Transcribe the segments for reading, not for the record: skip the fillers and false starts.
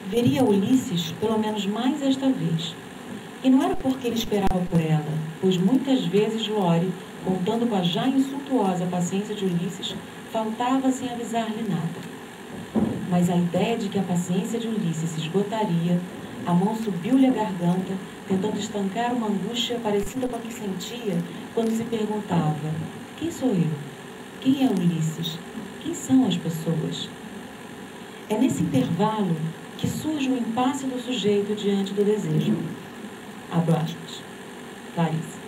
Veria Ulisses pelo menos mais esta vez. E não era porque ele esperava por ela, pois muitas vezes Lore, contando com a já insultuosa paciência de Ulisses, faltava sem avisar-lhe nada. Mas a ideia de que a paciência de Ulisses se esgotaria, a mão subiu-lhe à garganta, tentando estancar uma angústia parecida com a que sentia quando se perguntava: quem sou eu? Quem é Ulisses? Quem são as pessoas? É nesse intervalo que surge o impasse do sujeito diante do desejo. Abro aspas. Clarice.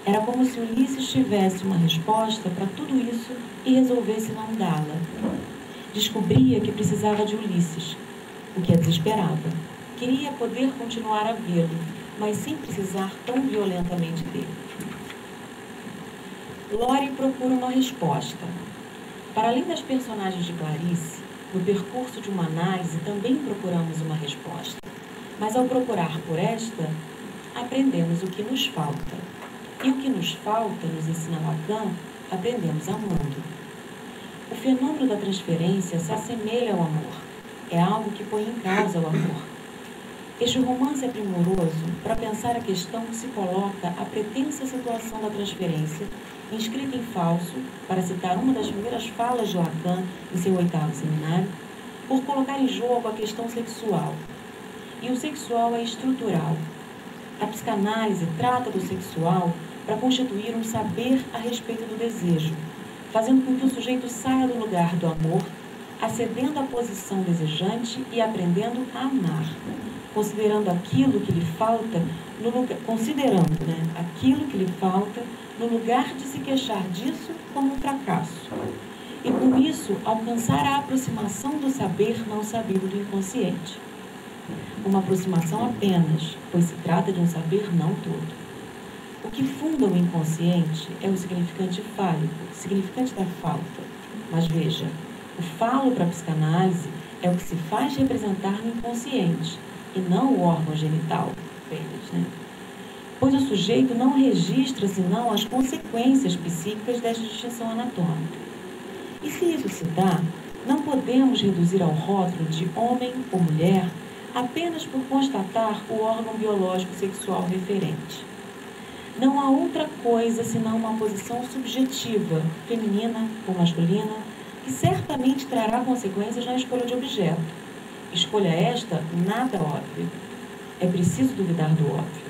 Era como se Ulisses tivesse uma resposta para tudo isso e resolvesse não dá-la. Descobria que precisava de Ulisses, o que a desesperava. Queria poder continuar a vê-lo, mas sem precisar tão violentamente dele. Lore procura uma resposta. Para além das personagens de Clarice, no percurso de uma análise também procuramos uma resposta. Mas ao procurar por esta, aprendemos o que nos falta. E o que nos falta, nos ensina Lacan, aprendemos amando. O fenômeno da transferência se assemelha ao amor. É algo que põe em causa o amor. Este romance é primoroso para pensar a questão que se coloca a pretensa situação da transferência, inscrita em falso, para citar uma das primeiras falas de Lacan em seu 8º seminário, por colocar em jogo a questão sexual. E o sexual é estrutural. A psicanálise trata do sexual para constituir um saber a respeito do desejo, fazendo com que o sujeito saia do lugar do amor, acedendo à posição desejante e aprendendo a amar, considerando aquilo que lhe falta no lugar de se queixar disso como um fracasso. E com isso alcançar a aproximação do saber não sabido do inconsciente. Uma aproximação apenas, pois se trata de um saber não todo. O que funda o inconsciente é o significante fálico, significante da falta. Mas veja, o falo para a psicanálise é o que se faz representar no inconsciente, e não o órgão genital, pênis, né? Pois o sujeito não registra senão as consequências psíquicas desta distinção anatômica. E se isso se dá, não podemos reduzir ao rótulo de homem ou mulher apenas por constatar o órgão biológico sexual referente. Não há outra coisa senão uma posição subjetiva, feminina ou masculina, que certamente trará consequências na escolha de objeto. Escolha esta nada óbvia. É preciso duvidar do óbvio.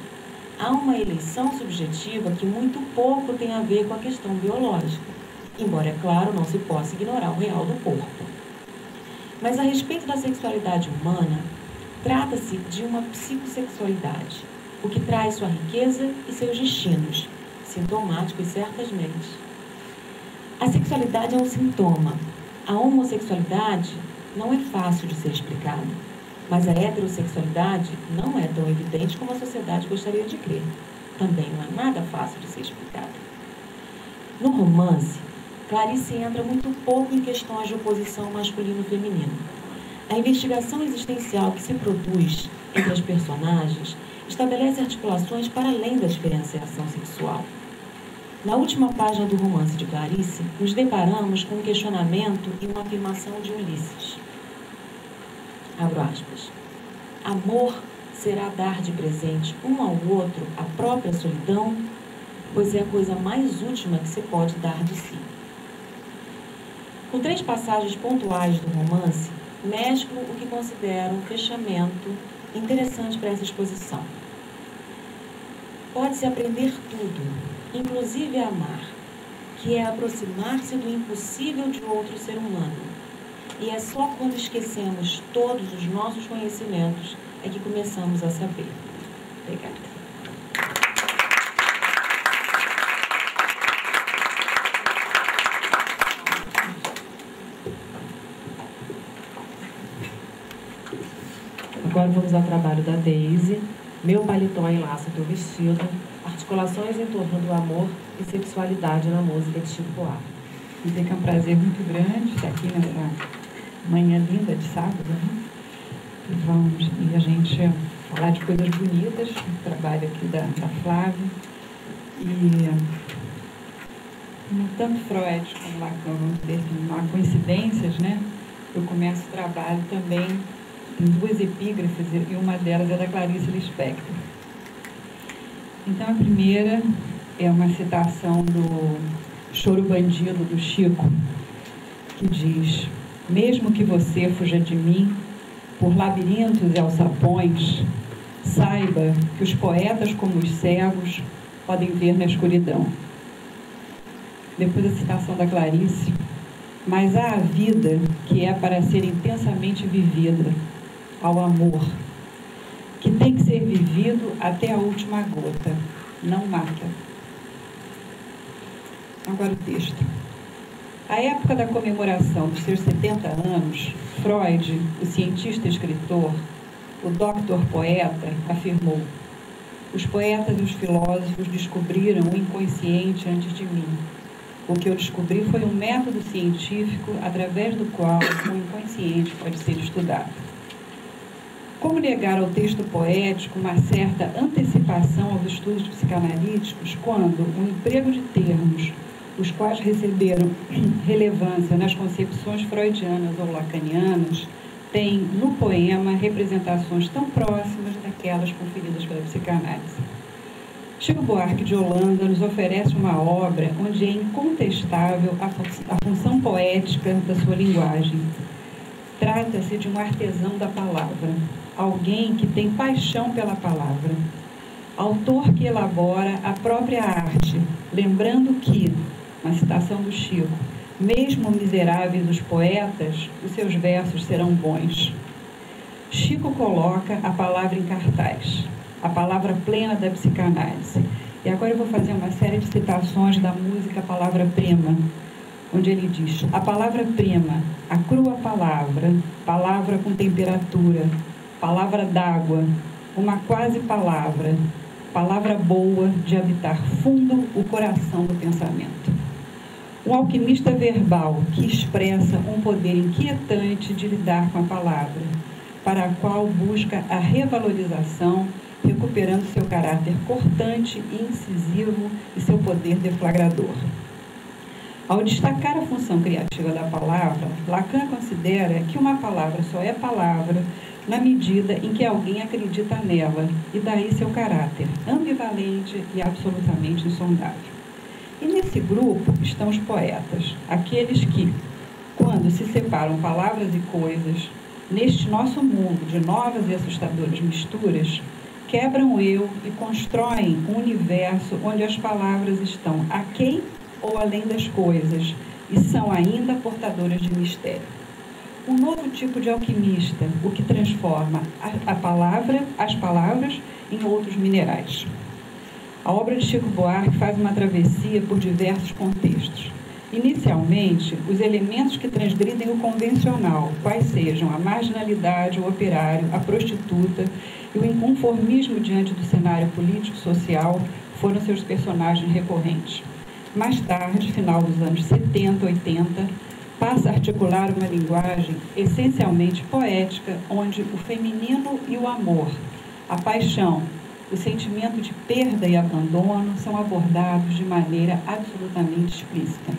Há uma eleição subjetiva que muito pouco tem a ver com a questão biológica, embora, é claro, não se possa ignorar o real do corpo. Mas a respeito da sexualidade humana, trata-se de uma psicossexualidade, o que traz sua riqueza e seus destinos, sintomáticos certamente. A sexualidade é um sintoma. A homossexualidade não é fácil de ser explicada, mas a heterossexualidade não é tão evidente como a sociedade gostaria de crer. Também não é nada fácil de ser explicada. No romance, Clarice entra muito pouco em questões de oposição masculino-feminino. A investigação existencial que se produz entre as personagens estabelece articulações para além da diferenciação sexual. Na última página do romance de Clarice, nos deparamos com um questionamento e uma afirmação de Ulisses. Abro aspas. Amor será dar de presente um ao outro a própria solidão, pois é a coisa mais última que se pode dar de si. Com 3 passagens pontuais do romance, mesclo o que considero um fechamento interessante para essa exposição. Pode-se aprender tudo, inclusive a amar, que é aproximar-se do impossível de outro ser humano. E é só quando esquecemos todos os nossos conhecimentos é que começamos a saber. Obrigada. Agora vamos ao trabalho da Daisy. Meu paletó enlaça teu vestido. Articulações em torno do amor e sexualidade na música de Chico Buarque. E tem que é um prazer muito grande estar aqui nessa manhã linda de sábado, né? E a gente falar de coisas bonitas, o trabalho aqui da Flávia. E tanto Freud como Lacan vão ter coincidências, né? Eu começo o trabalho também tem duas epígrafes e uma delas é da Clarice Lispector. Então, a primeira é uma citação do Choro Bandido, do Chico, que diz: mesmo que você fuja de mim por labirintos e alçapões, saiba que os poetas, como os cegos, podem ver na escuridão. Depois a citação da Clarice: mas há a vida que é para ser intensamente vivida, ao amor, que tem que ser vivido até a última gota, não mata. Agora o texto. À época da comemoração dos seus 70 anos, Freud, o cientista e escritor, o doctor poeta, afirmou: os poetas e os filósofos descobriram o inconsciente antes de mim. O que eu descobri foi um método científico através do qual o inconsciente pode ser estudado. Como negar ao texto poético uma certa antecipação aos estudos psicanalíticos quando o emprego de termos, os quais receberam relevância nas concepções freudianas ou lacanianas, tem no poema representações tão próximas daquelas conferidas pela psicanálise? Chico Buarque de Holanda nos oferece uma obra onde é incontestável a função poética da sua linguagem. Trata-se de um artesão da palavra, alguém que tem paixão pela palavra, autor que elabora a própria arte, lembrando que, uma citação do Chico, mesmo miseráveis os poetas, os seus versos serão bons. Chico coloca a palavra em cartaz, a palavra plena da psicanálise. E agora eu vou fazer uma série de citações da música Palavra Prima, onde ele diz: a palavra prima, a crua palavra, palavra com temperatura, palavra d'água, uma quase palavra, palavra boa de habitar fundo o coração do pensamento. Um alquimista verbal que expressa um poder inquietante de lidar com a palavra, para a qual busca a revalorização, recuperando seu caráter cortante e incisivo e seu poder deflagrador. Ao destacar a função criativa da palavra, Lacan considera que uma palavra só é palavra na medida em que alguém acredita nela, e daí seu caráter ambivalente e absolutamente insondável. E nesse grupo estão os poetas, aqueles que, quando se separam palavras e coisas, neste nosso mundo de novas e assustadoras misturas, quebram o eu e constroem um universo onde as palavras estão aquém ou além das coisas e são ainda portadoras de mistério. Um novo tipo de alquimista, o que transforma as palavras em outros minerais. A obra de Chico Buarque faz uma travessia por diversos contextos. Inicialmente, os elementos que transgridem o convencional, quais sejam a marginalidade, o operário, a prostituta e o inconformismo diante do cenário político-social, foram seus personagens recorrentes. Mais tarde, final dos anos 70, 80, passa a articular uma linguagem essencialmente poética, onde o feminino e o amor, a paixão, o sentimento de perda e abandono são abordados de maneira absolutamente explícita.